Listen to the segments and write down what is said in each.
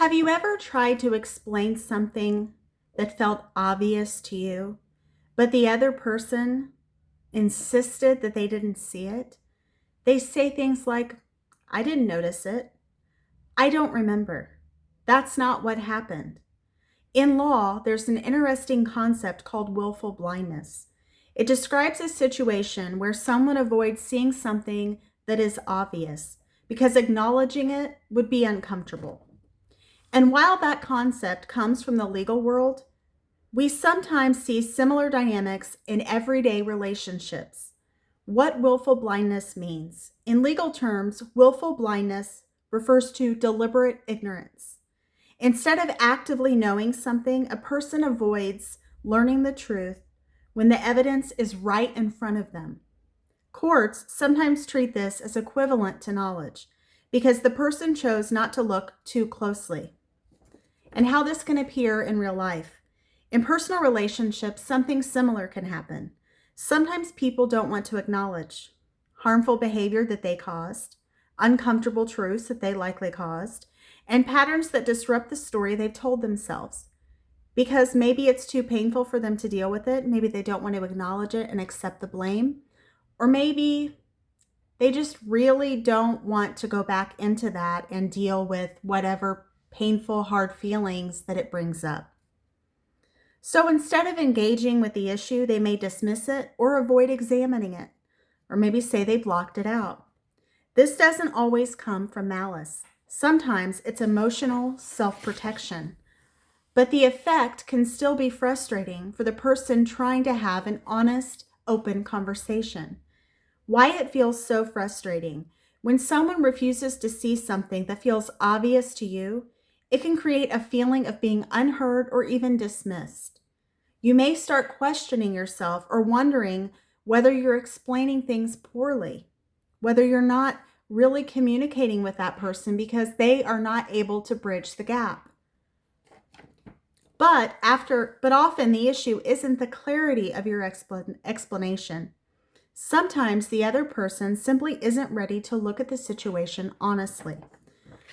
Have you ever tried to explain something that felt obvious to you, but the other person insisted that they didn't see it? They say things like, I didn't notice it. I don't remember. That's not what happened. In law, there's an interesting concept called willful blindness. It describes a situation where someone avoids seeing something that is obvious because acknowledging it would be uncomfortable. And while that concept comes from the legal world, we sometimes see similar dynamics in everyday relationships. What willful blindness means. In legal terms, willful blindness refers to deliberate ignorance. Instead of actively knowing something, a person avoids learning the truth when the evidence is right in front of them. Courts sometimes treat this as equivalent to knowledge because the person chose not to look too closely. And how this can appear in real life. In personal relationships, something similar can happen. Sometimes people don't want to acknowledge harmful behavior that they caused, uncomfortable truths that they likely caused, and patterns that disrupt the story they've told themselves. Because maybe it's too painful for them to deal with it, maybe they don't want to acknowledge it and accept the blame, or maybe they just really don't want to go back into that and deal with whatever painful, hard feelings that it brings up. So instead of engaging with the issue, they may dismiss it or avoid examining it, or maybe say they blocked it out. This doesn't always come from malice. Sometimes it's emotional self-protection, but the effect can still be frustrating for the person trying to have an honest, open conversation. Why it feels so frustrating. When someone refuses to see something that feels obvious to you, it can create a feeling of being unheard or even dismissed. You may start questioning yourself or wondering whether you're explaining things poorly, whether you're not really communicating with that person because they are not able to bridge the gap. But often the issue isn't the clarity of your explanation. Sometimes the other person simply isn't ready to look at the situation honestly.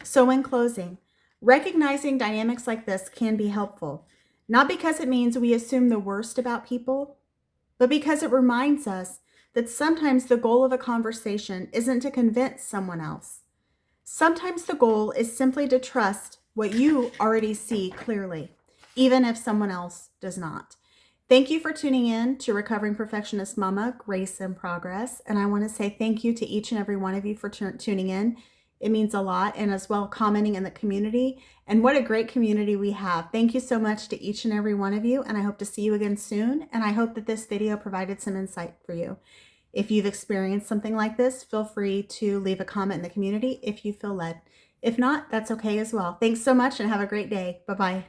So in closing, recognizing dynamics like this can be helpful, not because it means we assume the worst about people, but because it reminds us that sometimes the goal of a conversation isn't to convince someone else. Sometimes the goal is simply to trust what you already see clearly, even if someone else does not. Thank you for tuning in to Recovering Perfectionist Mama, Grace in Progress. And I want to say thank you to each and every one of you for tuning in. It means a lot, and as well commenting in the community. And what a great community we have. Thank you so much to each and every one of you, and I hope to see you again soon. And I hope that this video provided some insight for you. If you've experienced something like this, feel free to leave a comment in the community if you feel led. If not, that's okay as well. Thanks so much and have a great day. Bye-bye.